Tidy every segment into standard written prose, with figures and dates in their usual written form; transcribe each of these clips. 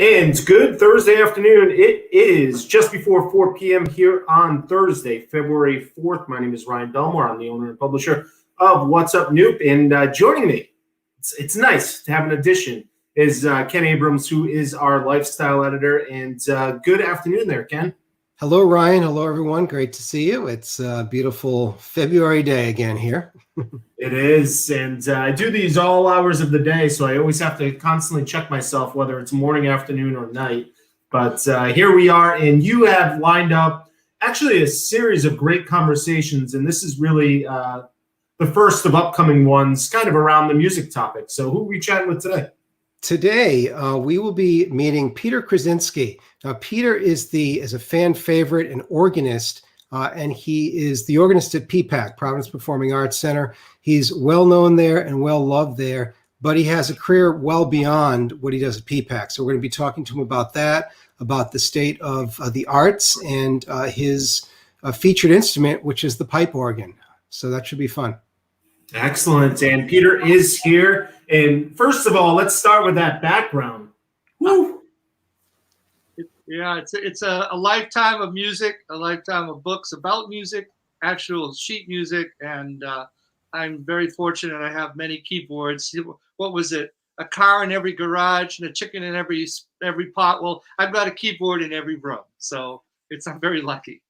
And good Thursday afternoon. It is just before 4 p.m. here on Thursday, February 4th. My name is Ryan Belmore. I'm the owner and publisher of Up Newp. And joining me, it's nice to have an addition, is Ken Abrams, who is our lifestyle editor. And good afternoon there, Ken. Hello, Ryan. Hello, everyone. Great to see you. It's a beautiful February day again here. It is, and I do these all hours of the day, so I always have to constantly check myself, whether it's morning, afternoon, or night. But here we are, and you have lined up actually a series of great conversations, and this is really the first of upcoming ones, kind of around the music topic. So who are we chatting with today? Today, we will be meeting Peter Krasinski. Now, Peter is a fan favorite, an organist, and he is the organist at PPAC, Providence Performing Arts Center. He's well known there and well loved there, but he has a career well beyond what he does at PPAC. So we're going to be talking to him about that, about the state of the arts, and his featured instrument, which is the pipe organ. So that should be fun. Excellent. And Peter is here. And first of all, let's start with that background. Woo! Yeah, it's a lifetime of music, a lifetime of books about music, actual sheet music, and I'm very fortunate. I have many keyboards. What was it? A car in every garage and a chicken in every pot. Well, I've got a keyboard in every room, so I'm very lucky.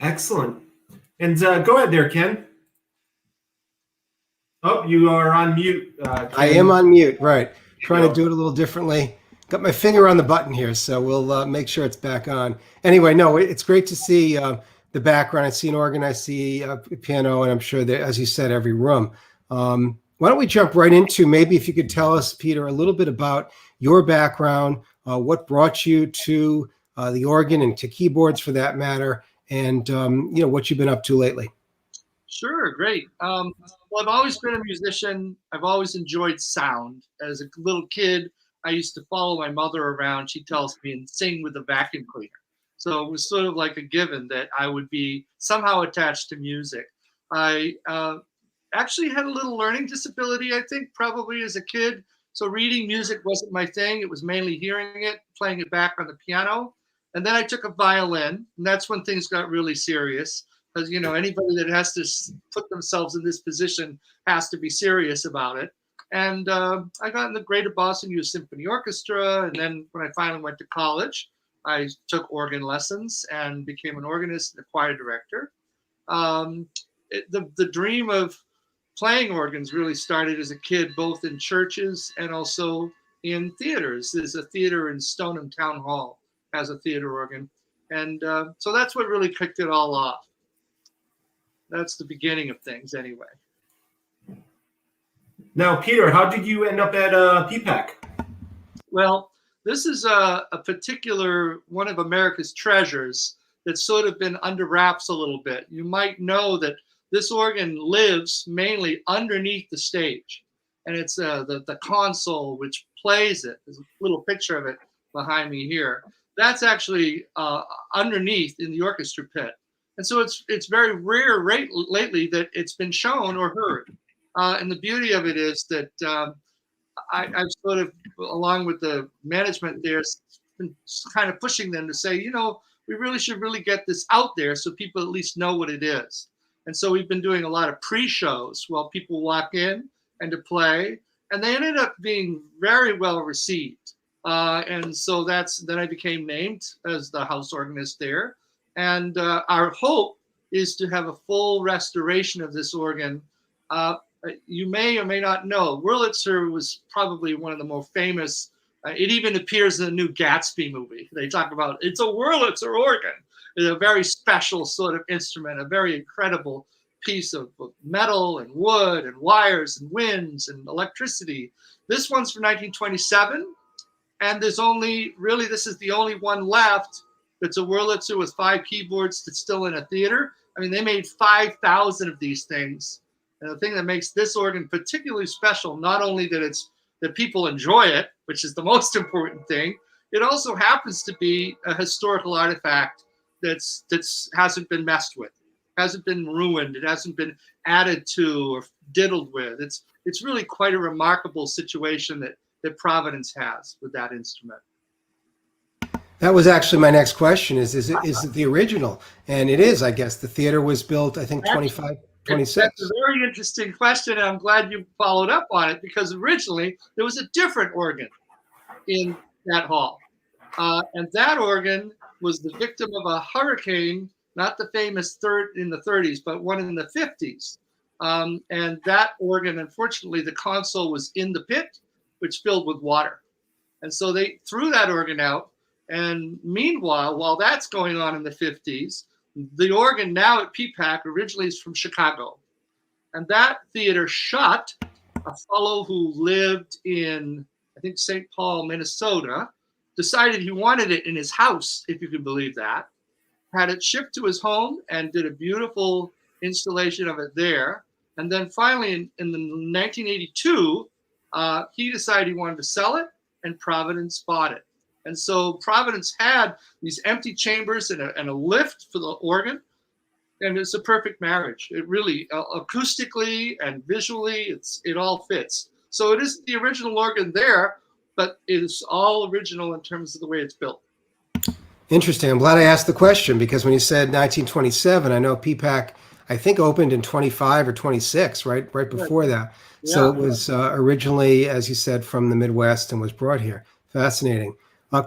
Excellent. And go ahead there, Ken. Oh, you are on mute. I am on mute, right. Trying to do it a little differently. Got my finger on the button here, so we'll make sure it's back on. Anyway, no, it's great to see the background. I see an organ, I see a piano, and I'm sure that, as you said, every room. Why don't we jump right into, maybe if you could tell us, Peter, a little bit about your background, what brought you to the organ and to keyboards for that matter, and what you've been up to lately. Sure, great. Well, I've always been a musician. I've always enjoyed sound. As a little kid, I used to follow my mother around, she tells me, and sing with a vacuum cleaner. So it was sort of like a given that I would be somehow attached to music. I actually had a little learning disability, I think, probably as a kid. So reading music wasn't my thing. It was mainly hearing it, playing it back on the piano. And then I took a violin, and that's when things got really serious. Because, anybody that has to put themselves in this position has to be serious about it. And I got in the Greater Boston Youth Symphony Orchestra. And then when I finally went to college, I took organ lessons and became an organist and a choir director. The dream of playing organs really started as a kid, both in churches and also in theaters. There's a theater in Stoneham Town Hall, has a theater organ. And so that's what really kicked it all off. That's the beginning of things anyway. Now, Peter, how did you end up at PPAC? Well, this is a particular one of America's treasures that's sort of been under wraps a little bit. You might know that this organ lives mainly underneath the stage. And it's the console which plays it. There's a little picture of it behind me here. That's actually underneath in the orchestra pit. And so it's very rare lately that it's been shown or heard. And the beauty of it is that I've sort of, along with the management there, been kind of pushing them to say, we really should get this out there so people at least know what it is. And so we've been doing a lot of pre-shows while people walk in and to play, and they ended up being very well received. And so then I became named as the house organist there. And our hope is to have a full restoration of this organ. You may or may not know, Wurlitzer was probably one of the more famous It even appears in the new Gatsby movie. They talk about it's a Wurlitzer organ. It's a very special sort of instrument, a very incredible piece of metal and wood and wires and winds and electricity. This one's from 1927, and this is the only one left that's a Wurlitzer with 5 keyboards that's still in a theater. I mean, they made 5,000 of these things. And the thing that makes this organ particularly special, not only that people enjoy it, which is the most important thing, it also happens to be a historical artifact that's hasn't been messed with, hasn't been ruined, it hasn't been added to or diddled with. It's really quite a remarkable situation that Providence has with that instrument. That was actually my next question is it the original? And it is, I guess. The theater was built, I think, 25, 26. That's a very interesting question, and I'm glad you followed up on it, because originally there was a different organ in that hall. And that organ was the victim of a hurricane, not the famous in the 30s, but one in the 50s. And that organ, unfortunately, the console was in the pit, which filled with water. And so they threw that organ out. And meanwhile, while that's going on in the 50s, the organ now at PPAC originally is from Chicago. And that theater shut a fellow who lived in, I think, St. Paul, Minnesota, decided he wanted it in his house, if you can believe that, had it shipped to his home and did a beautiful installation of it there. And then finally, in 1982, he decided he wanted to sell it, and Providence bought it. And so Providence had these empty chambers and a lift for the organ, and it's a perfect marriage. It really, acoustically and visually, it all fits. So it isn't the original organ there, but it is all original in terms of the way it's built. Interesting. I'm glad I asked the question, because when you said 1927, I know PPAC, I think, opened in 25 or 26, right before that. Yeah. So it was originally, as you said, from the Midwest and was brought here. Fascinating.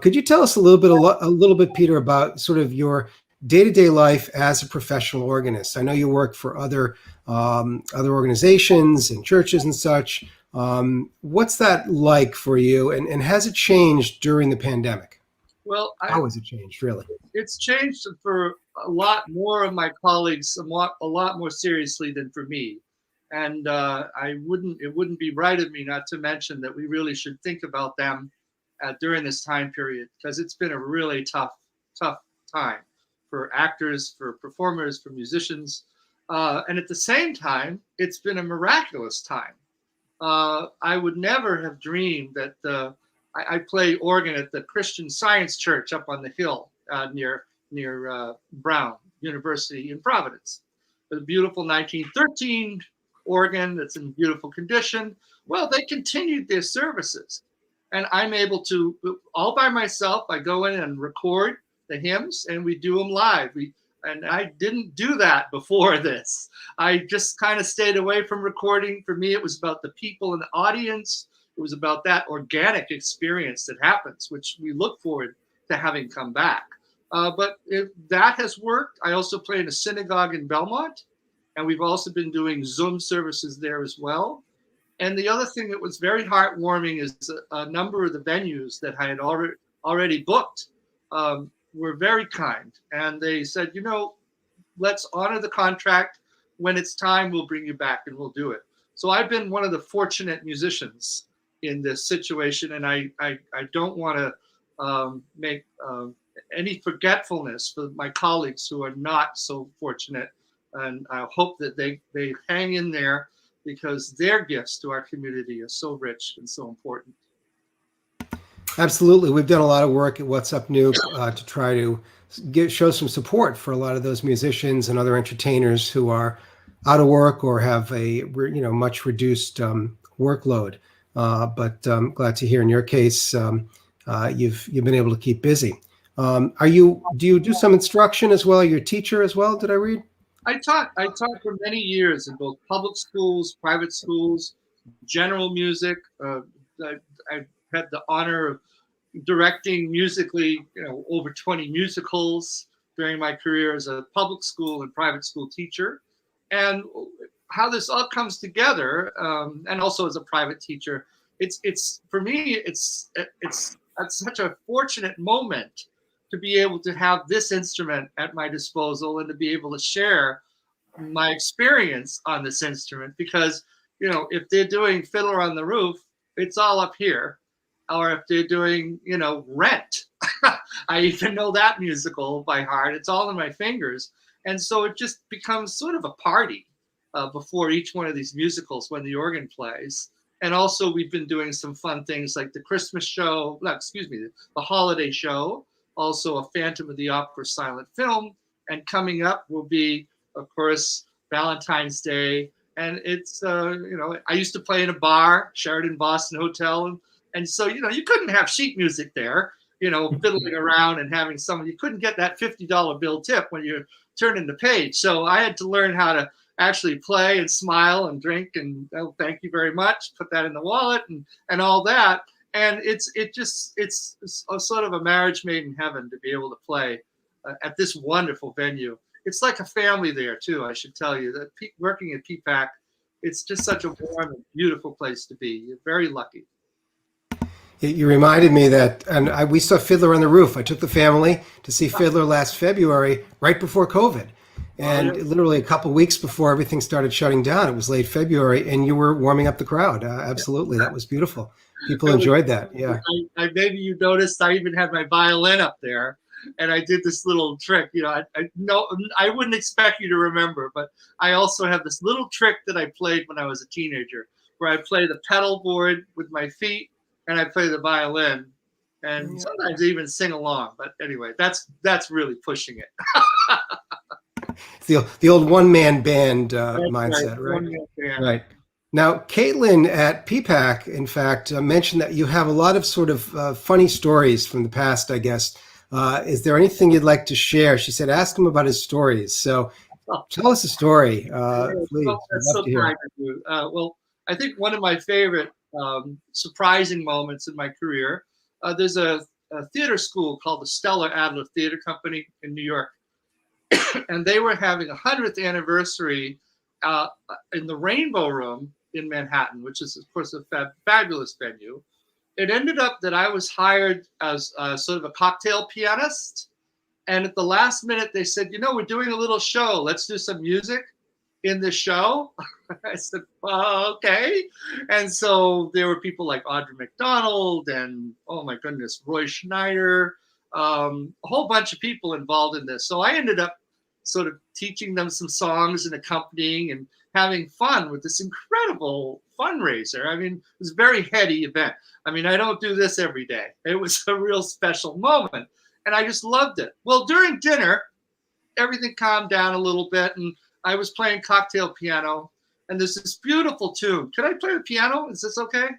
Could you tell us a little bit, Peter, about sort of your day-to-day life as a professional organist? I know you work for other organizations and churches and such. What's that like for you, and has it changed during the pandemic? Well, how has it changed, really? It's changed for a lot more of my colleagues, a lot more seriously than for me. And it wouldn't be right of me not to mention that we really should think about them during this time period, because it's been a really tough time for actors, for performers, for musicians. And at the same time, it's been a miraculous time. I would never have dreamed that I play organ at the Christian Science Church up on the hill near Brown University in Providence. A beautiful 1913 organ that's in beautiful condition. Well, they continued their services. And I'm able to, all by myself, I go in and record the hymns, and we do them live. And I didn't do that before this. I just kind of stayed away from recording. For me, it was about the people in the audience. It was about that organic experience that happens, which we look forward to having come back. But that has worked. I also play in a synagogue in Belmont, and we've also been doing Zoom services there as well. And the other thing that was very heartwarming is a number of the venues that I had already booked were very kind. And they said, let's honor the contract. When it's time, we'll bring you back and we'll do it. So I've been one of the fortunate musicians in this situation. And I don't want to make any forgetfulness for my colleagues who are not so fortunate. And I hope that they hang in there, because their gifts to our community are so rich and so important. Absolutely. We've done a lot of work at What's Up Newp to try to show some support for a lot of those musicians and other entertainers who are out of work or have a much reduced workload. But I'm glad to hear in your case you've been able to keep busy. Do you do some instruction as well? You're a teacher as well, did I read? I taught for many years in both public schools, private schools, general music. I had the honor of directing musically, over 20 musicals during my career as a public school and private school teacher. And how this all comes together, and also as a private teacher, it's for me, it's such a fortunate moment to be able to have this instrument at my disposal and to be able to share my experience on this instrument, because if they're doing Fiddler on the Roof, it's all up here, or if they're doing Rent, I even know that musical by heart. It's all in my fingers, and so it just becomes sort of a party before each one of these musicals when the organ plays. And also we've been doing some fun things like the Christmas show, no, excuse me, the holiday show, also a Phantom of the Opera silent film, and coming up will be, of course, Valentine's Day. And it's, I used to play in a bar, Sheraton Boston Hotel. And so, you couldn't have sheet music there, fiddling around and having someone, you couldn't get that $50 bill tip when you're turning the page. So I had to learn how to actually play and smile and drink and thank you very much, put that in the wallet and all that. And it's a sort of a marriage made in heaven to be able to play at this wonderful venue. It's like a family there too, I should tell you. That working at PPAC, it's just such a warm and beautiful place to be. You're very lucky. You reminded me that, and we saw Fiddler on the Roof. I took the family to see Fiddler last February, right before COVID. And literally a couple of weeks before everything started shutting down, it was late February, and you were warming up the crowd. Absolutely. That was beautiful. People enjoyed that. Yeah. Maybe you noticed I even had my violin up there, and I did this little trick. I wouldn't expect you to remember, but I also have this little trick that I played when I was a teenager, where I play the pedal board with my feet, and I play the violin, and sometimes even sing along. But anyway, that's really pushing it. It's the old one-man band mindset, right? Right. Now, Caitlin at PPAC, in fact, mentioned that you have a lot of sort of funny stories from the past, I guess. Is there anything you'd like to share? She said, ask him about his stories. So tell us a story, please. That's so kind of you. Well, I think one of my favorite surprising moments in my career, there's a theater school called the Stellar Adler Theater Company in New York. And they were having a 100th anniversary in the Rainbow Room in Manhattan, which is, of course, a fabulous venue. It ended up that I was hired as sort of a cocktail pianist. And at the last minute, they said, we're doing a little show. Let's do some music in the show. I said, okay. And so there were people like Audra McDonald and, oh my goodness, Roy Schneider, a whole bunch of people involved in this. So I ended up sort of teaching them some songs and accompanying and having fun with this incredible fundraiser. I mean, it was a very heady event. I mean, I don't do this every day. It was a real special moment, and I just loved it. Well, during dinner, everything calmed down a little bit, and I was playing cocktail piano, and there's this beautiful tune. Can I play the piano? Is this okay?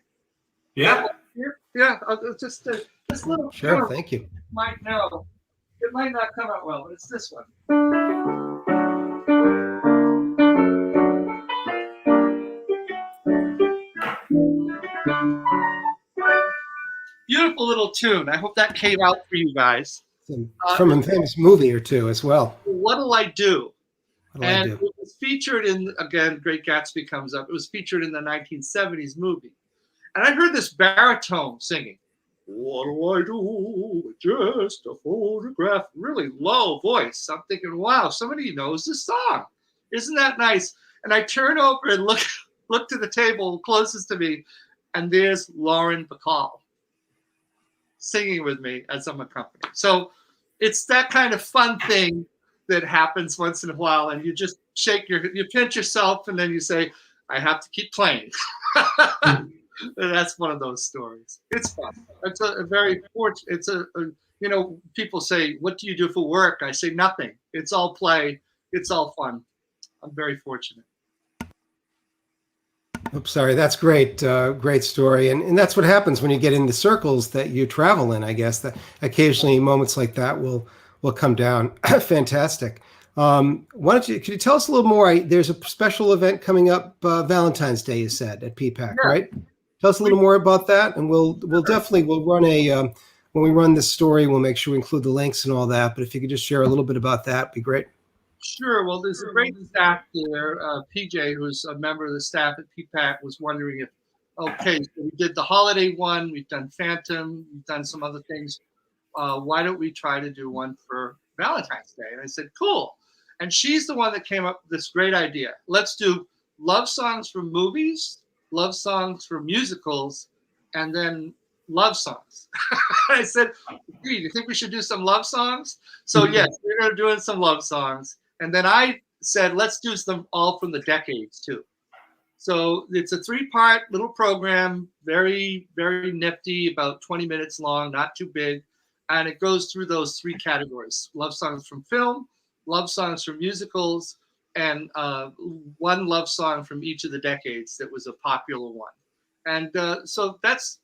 Yeah. Yeah, just this little Sure, tune. thank you. Might know. It might not come out well, but it's this one. Beautiful little tune. I hope that came out for you guys. From a famous movie or two as well. What'll I Do? And it was featured in, again, Great Gatsby comes up. It was featured in the 1970s movie. And I heard this baritone singing. What do I do with just a photograph? Really low voice. I'm thinking, wow, somebody knows this song. Isn't that nice? And I turn over and look to the table closest to me, and there's Lauren Bacall singing with me as I'm accompanying. So it's that kind of fun thing that happens once in a while, and you just you pinch yourself, and then you say, I have to keep playing. That's one of those stories. It's fun. It's a very fortunate. People say, what do you do for work? I say nothing. It's all play. It's all fun. I'm very fortunate. Oops, sorry. That's great. Great story. And that's what happens when you get in the circles that you travel in, I guess, that occasionally moments like that will come down. Fantastic. Could you tell us a little more? There's a special event coming up, Valentine's Day, you said, at PPAC, right? Tell us a little more about that, and we'll run when we run this story, we'll make sure we include the links and all that. But if you could just share a little bit about that, it'd be great. Sure. Well, there's a great staff there. PJ, who's a member of the staff at PPAC, was wondering if okay, so we did the holiday one, we've done Phantom, we've done some other things. Why don't we try to do one for Valentine's Day? And I said, cool. And she's the one that came up with this great idea. Let's do love songs from movies, love songs from musicals, and then love songs. I said, do you think we should do some love songs? So yes, we're doing some love songs. And then I said, let's do some all from the decades too. So it's a 3-part little program, very, very nifty, about 20 minutes long, not too big. And it goes through those 3 categories: love songs from film, love songs from musicals, and one love song from each of the decades that was a popular one. And so that's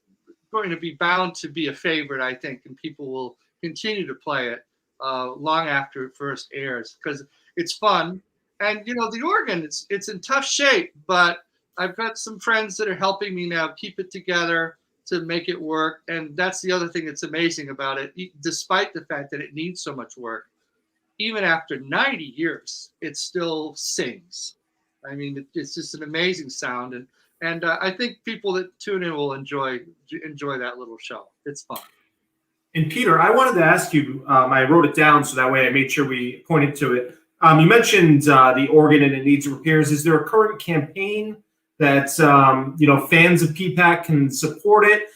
going to be bound to be a favorite, I think, and people will continue to play it long after it first airs, because it's fun. And you know, the organ, it's in tough shape, but I've got some friends that are helping me now keep it together to make it work. And that's the other thing that's amazing about it. Despite the fact that it needs so much work, even after 90 years, it still sings. I mean, it's just an amazing sound. And I think people that tune in will enjoy that little show. It's fun. And Peter, I wanted to ask you, I wrote it down so that way I made sure we pointed to it. You mentioned the organ and it needs repairs. Is there a current campaign that fans of PPAC can support it?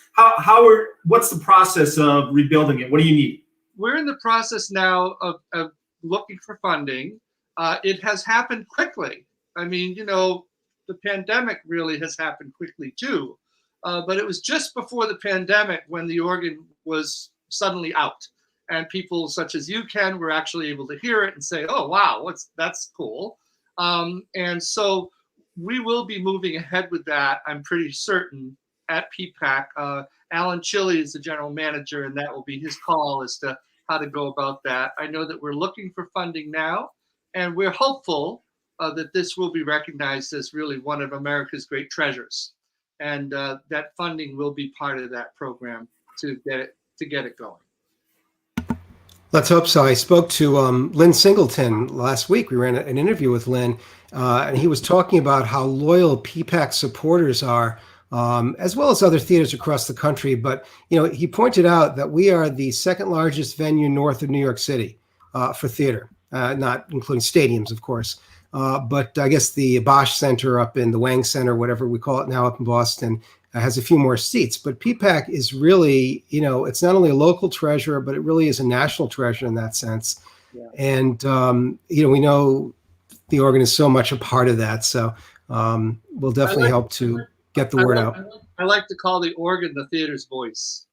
What's the process of rebuilding it? What do you need? We're in the process now of looking for funding. It has happened quickly. I mean, you know, the pandemic really has happened quickly too. But it was just before the pandemic when the organ was suddenly out, and people such as you, Ken, were actually able to hear it and say, "Oh, wow, that's cool." And so we will be moving ahead with that, I'm pretty certain, at PPAC. Alan Chili is the general manager, and that will be his call as to how to go about that. I know that we're looking for funding now, and we're hopeful that this will be recognized as really one of America's great treasures, and that funding will be part of that program to get it going. Let's hope so. I spoke to Lynn Singleton last week. We ran an interview with Lynn, and he was talking about how loyal PPAC supporters are, as well as other theaters across the country. But you know, he pointed out that we are the second largest venue north of New York City for theater, not including stadiums, of course. But I guess the Bach Center up in the Wang Center, whatever we call it now, up in Boston, has a few more seats. But PPAC is really, you know, it's not only a local treasure, but it really is a national treasure in that sense. Yeah. And, you know, we know the organ is so much a part of that. So we'll definitely help to get the word out. I like to call the organ the theater's voice.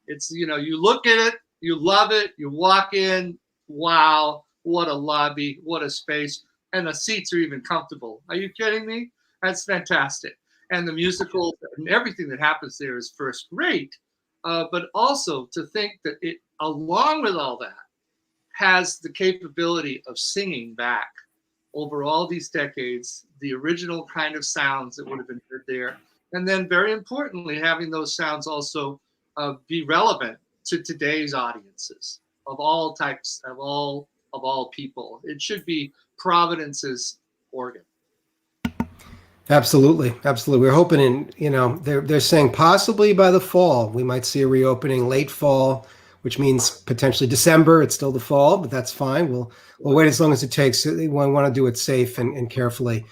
It's, you know, you look at it, you love it, you walk in, wow, what a lobby, what a space. And the seats are even comfortable. Are you kidding me? That's fantastic. And the musical and everything that happens there is first rate. But also to think that it, along with all that, has the capability of singing back over all these decades, the original kind of sounds that would have been heard there. And then very importantly, having those sounds also be relevant to today's audiences of all types, of all people. It should be Providence's organ. Absolutely. We're hoping they're saying possibly by the fall we might see a reopening, late fall, which means potentially December. It's still the fall, but that's fine. We'll wait as long as it takes. We want to do it safe and carefully,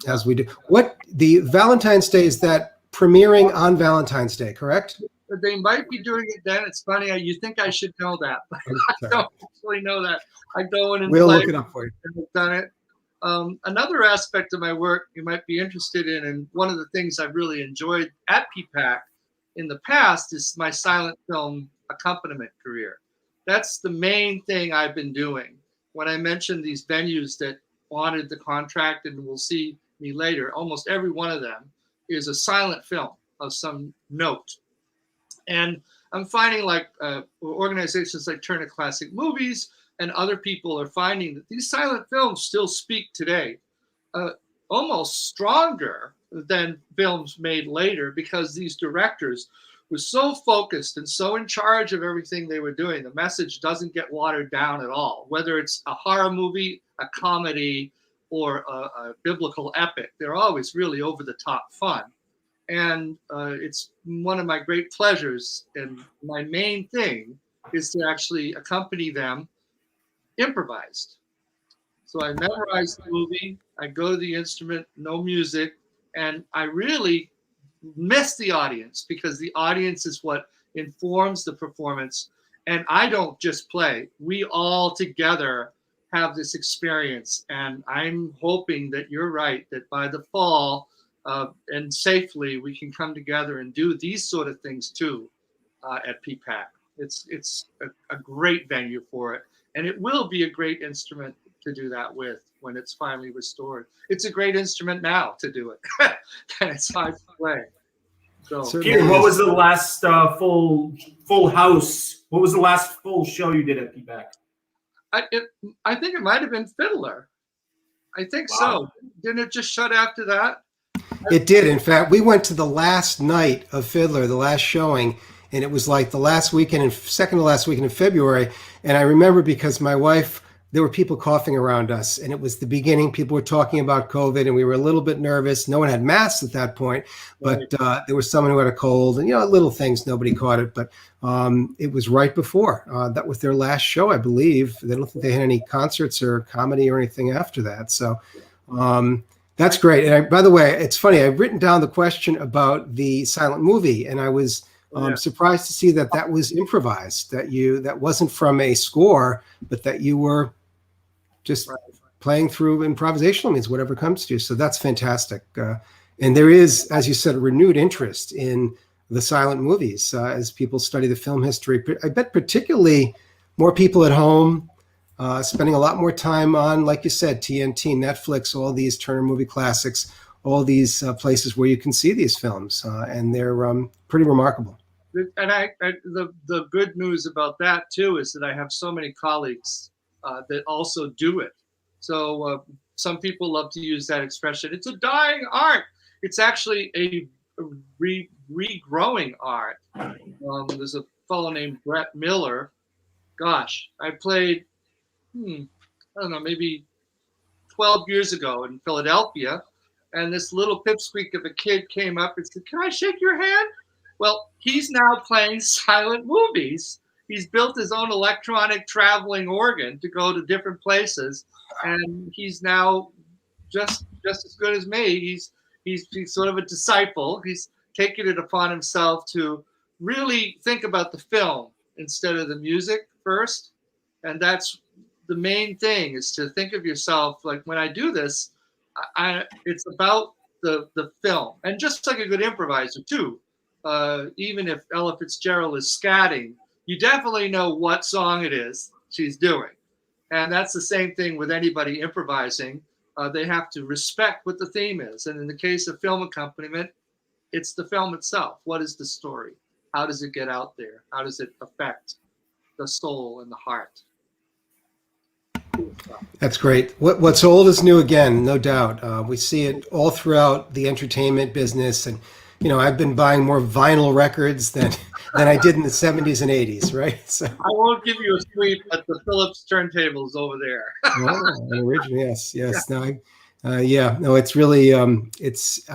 as we do. What the Valentine's Day, is that premiering on Valentine's Day, correct? They might be doing it then. It's funny. You think I should know that, but I don't actually know that. I go in and we'll look it up for you. I've done it. Another aspect of my work you might be interested in, and one of the things I've really enjoyed at PPAC in the past, is my silent film accompaniment career. That's the main thing I've been doing. When I mentioned these venues that wanted the contract and will see me later, almost every one of them is a silent film of some note. And I'm finding, like organizations like Turner Classic Movies and other people are finding that these silent films still speak today, almost stronger than films made later, because these directors were so focused and so in charge of everything they were doing. The message doesn't get watered down at all, whether it's a horror movie, a comedy, or a biblical epic. They're always really over the top fun. And it's one of my great pleasures. And my main thing is to actually accompany them improvised. So I memorize the movie, I go to the instrument, no music, and I really miss the audience because the audience is what informs the performance. And I don't just play, we all together have this experience. And I'm hoping that you're right, that by the fall and safely, we can come together and do these sort of things too at PPAC. It's a great venue for it. And it will be a great instrument to do that with when it's finally restored. It's a great instrument now to do it. And it's hard to play. So, Peter, what was the last full house? What was the last full show you did at PPAC? I think it might have been Fiddler. I think Wow. so. Didn't it just shut after that? It did. In fact, we went to the last night of Fiddler, the last showing, and it was like the last weekend and second to last weekend in February. And I remember because my wife, there were people coughing around us, and it was the beginning. People were talking about COVID, and we were a little bit nervous. No one had masks at that point, but there was someone who had a cold, and little things. Nobody caught it, but it was right before. That was their last show, I believe. They don't think they had any concerts or comedy or anything after that. So that's great. And by the way, it's funny. I've written down the question about the silent movie, and I was surprised to see that was improvised. That wasn't from a score, but that you were just playing through improvisational means, whatever comes to you. So that's fantastic. And there is, as you said, a renewed interest in the silent movies as people study the film history. I bet particularly more people at home spending a lot more time on, like you said, TNT, Netflix, all these Turner Movie Classics, all these places where you can see these films, and they're pretty remarkable. And the good news about that too is that I have so many colleagues that also do it. So some people love to use that expression. It's a dying art. It's actually a regrowing art. There's a fellow named Brett Miller. Gosh, I played, I don't know, maybe 12 years ago in Philadelphia, and this little pipsqueak of a kid came up and said, "Can I shake your hand?" Well, he's now playing silent movies. He's built his own electronic traveling organ to go to different places, and he's now just as good as me. He's sort of a disciple. He's taken it upon himself to really think about the film instead of the music first, and that's the main thing, is to think of yourself like, when I do this, it's about the film. And just like a good improviser too, even if Ella Fitzgerald is scatting, you definitely know what song it is she's doing. And that's the same thing with anybody improvising. They have to respect what the theme is. And in the case of film accompaniment, it's the film itself. What is the story? How does it get out there? How does it affect the soul and the heart? That's great. What's old is new again, no doubt. We see it all throughout the entertainment business, and I've been buying more vinyl records than I did in the 70s and 80s, right? So I won't give you a sweep, but the Philips turntables over there. Yes. No, it's really, I'm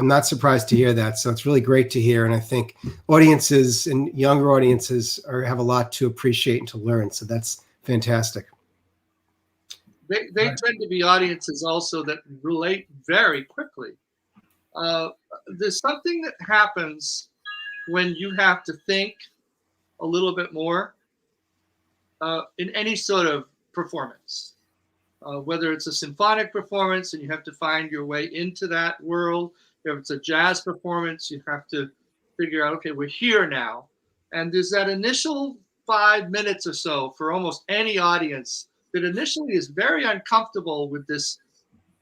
not surprised to hear that. So it's really great to hear. And I think audiences and younger audiences have a lot to appreciate and to learn. So that's fantastic. They tend to be audiences also that relate very quickly. There's something that happens when you have to think a little bit more in any sort of performance, whether it's a symphonic performance and you have to find your way into that world. If it's a jazz performance, you have to figure out, okay, we're here now. And there's that initial 5 minutes or so for almost any audience that initially is very uncomfortable with this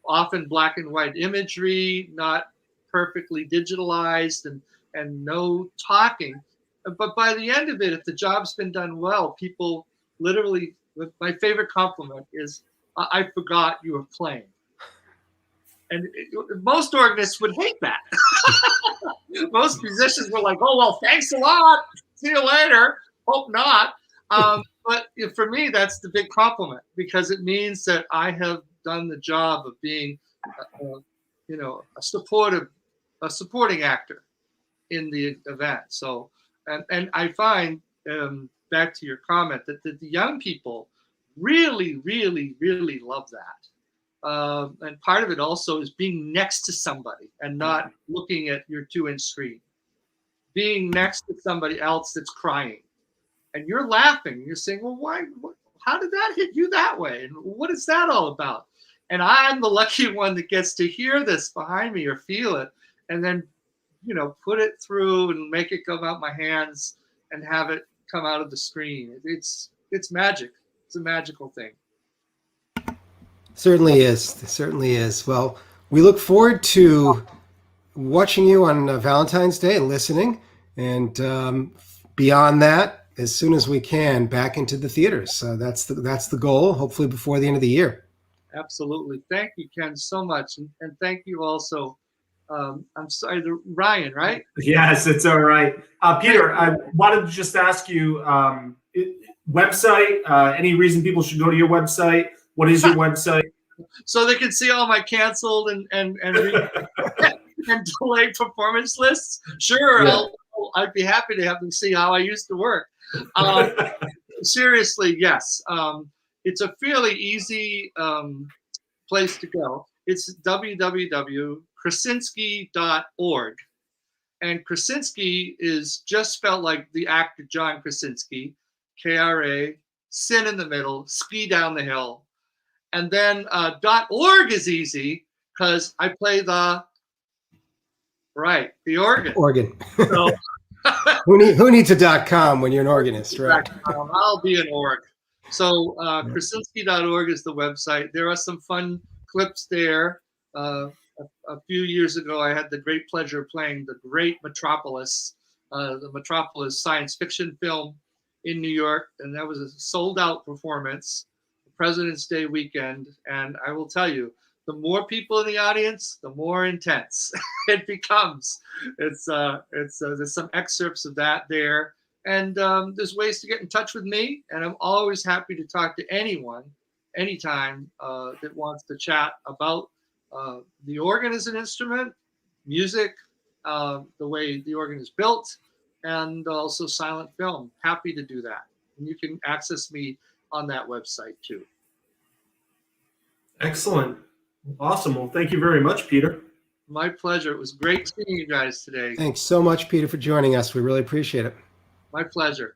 often black and white imagery, not perfectly digitalized, and no talking. But by the end of it, if the job's been done well, people literally, my favorite compliment is, "I forgot you were playing." And most organists would hate that. Most musicians were like, "Oh, well, thanks a lot. See you later. Hope not." But for me, that's the big compliment, because it means that I have done the job of being, a supporting actor in the event. So, and I find, back to your comment, that the young people really, really, really love that. And part of it also is being next to somebody and not looking at your 2-inch screen. Being next to somebody else that's crying, and you're laughing. You're saying, "Well, why? How did that hit you that way? And what is that all about?" And I'm the lucky one that gets to hear this behind me or feel it, and then, put it through and make it come out my hands and have it come out of the screen. It's magic. It's a magical thing. Certainly is. It certainly is. Well, we look forward to watching you on Valentine's Day and listening. And beyond that, as soon as we can, back into the theaters. So that's the goal, hopefully before the end of the year. Absolutely. Thank you, Ken, so much. And thank you also. I'm sorry, Ryan, right? Yes, it's all right. Peter, I wanted to just ask you, website, any reason people should go to your website? What is your website? So they can see all my canceled and and delayed performance lists. Sure, Yeah. I'd be happy to have them see how I used to work. Seriously, yes. It's a fairly easy place to go. It's www.krasinski.org. And Krasinski is just spelled like the actor John Krasinski, K-R-A, sin in the middle, ski down the hill. And then .org is easy because I play the organ. Organ. So, Who needs a .com when you're an organist, right? I'll be an org. So Krasinski.org is the website. There are some fun clips there. A few years ago, I had the great pleasure of playing the great Metropolis, the Metropolis science fiction film in New York, and that was a sold-out performance, President's Day weekend. And I will tell you, the more people in the audience, the more intense it becomes. There's some excerpts of that there, and there's ways to get in touch with me, and I'm always happy to talk to anyone, anytime that wants to chat about the organ as an instrument, music, the way the organ is built, and also silent film. Happy to do that. And you can access me on that website too. Excellent. Awesome. Well, thank you very much, Peter. My pleasure. It was great seeing you guys today. Thanks so much, Peter, for joining us. We really appreciate it. My pleasure.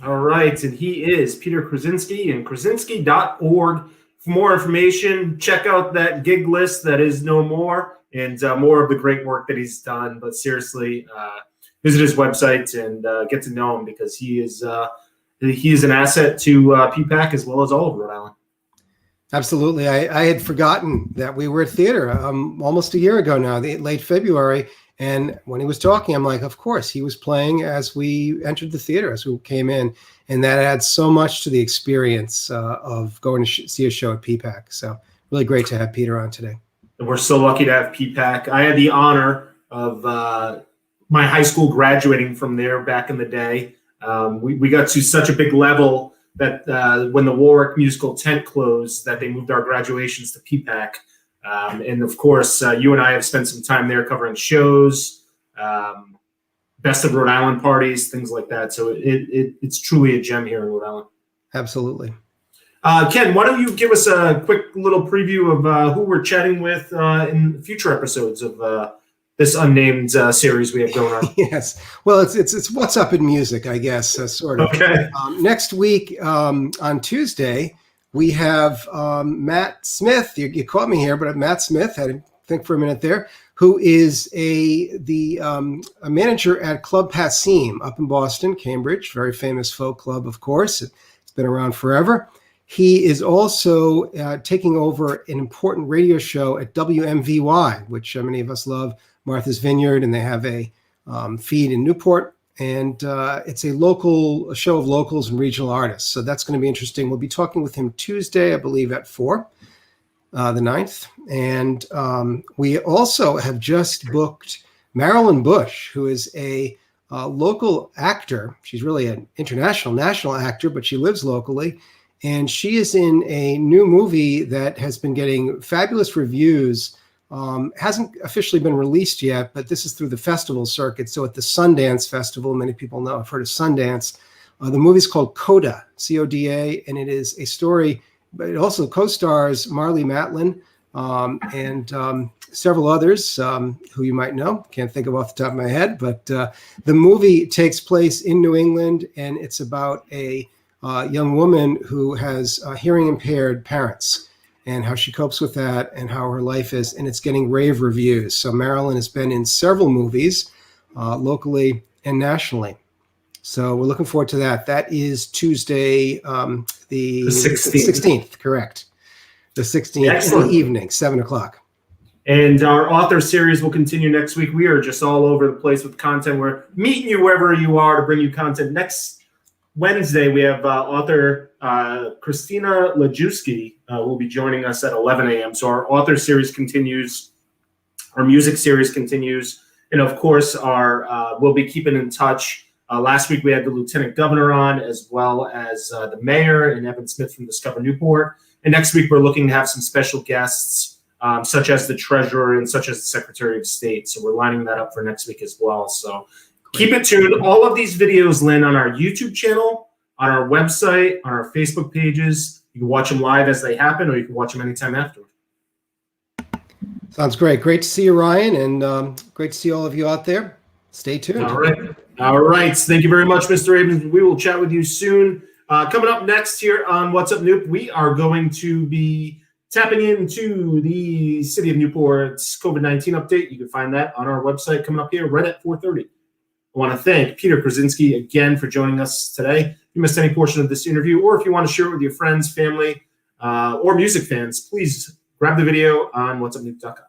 All right. And he is Peter Krasinski and krasinski.org. For more information, check out that gig list that is no more, and more of the great work that he's done. But seriously, visit his website and get to know him, because he is an asset to PPAC as well as all of Rhode Island. Absolutely. I had forgotten that we were at theater almost a year ago now, late February. And when he was talking, I'm like, of course, he was playing as we entered the theater, as we came in. And that adds so much to the experience of going to see a show at PPAC. So really great to have Peter on today. And we're so lucky to have PPAC. I had the honor of my high school graduating from there back in the day. We got to such a big level that when the Warwick musical tent closed, that they moved our graduations to PPAC. And of course, you and I have spent some time there covering shows, best of Rhode Island parties, things like that. So it's truly a gem here in Rhode Island. Absolutely. Ken, why don't you give us a quick little preview of who we're chatting with in future episodes of this unnamed series we have going on? Yes. Well, it's what's up in music, I guess, sort of. Okay. Next week on Tuesday, we have Matt Smith. You caught me here, but Matt Smith, had to think for a minute there, who is a manager at Club Passim up in Boston, Cambridge, very famous folk club, of course. It's been around forever. He is also taking over an important radio show at WMVY, which many of us love, Martha's Vineyard, and they have a feed in Newport. And it's a show of locals and regional artists. So that's going to be interesting. We'll be talking with him Tuesday, I believe, at 4, the 9th. And we also have just booked Marilyn Bush, who is a local actor. She's really an national actor, but she lives locally. And she is in a new movie that has been getting fabulous reviews. Hasn't officially been released yet, but this is through the festival circuit. So at the Sundance Festival, many people know, I've heard of Sundance. The movie's called Coda, C-O-D-A, and it is a story, but it also co-stars Marlee Matlin and several others who you might know. Can't think of off the top of my head, but the movie takes place in New England, and it's about a young woman who has hearing impaired parents and how she copes with that and how her life is, and it's getting rave reviews. So Marilyn has been in several movies locally and nationally. So we're looking forward to that. That is Tuesday, the 16th, correct. The 16th in the evening, 7 o'clock. And our author series will continue next week. We are just all over the place with content. We're meeting you wherever you are to bring you content. Next Wednesday, we have author Christina Lajewski will be joining us at 11 a.m. So our author series continues. Our music series continues. And, of course, we'll be keeping in touch. Last week, we had the lieutenant governor on, as well as the mayor and Evan Smith from Discover Newport. And next week, we're looking to have some special guests, such as the treasurer and such as the secretary of state. So we're lining that up for next week as well. So keep it tuned. All of these videos land on our YouTube channel, on our website, on our Facebook pages. You can watch them live as they happen, or you can watch them anytime afterward. Sounds great. Great to see you, Ryan, and great to see all of you out there. Stay tuned. All right. All right. Thank you very much, Mr. Abrams. We will chat with you soon. Coming up next here on What's Up Newp, we are going to be tapping into the City of Newport's COVID-19 update. You can find that on our website coming up here right at 4:30. I want to thank Peter Krasinski again for joining us today. If you missed any portion of this interview, or if you want to share it with your friends, family, or music fans, please grab the video on whatsupnewp.com.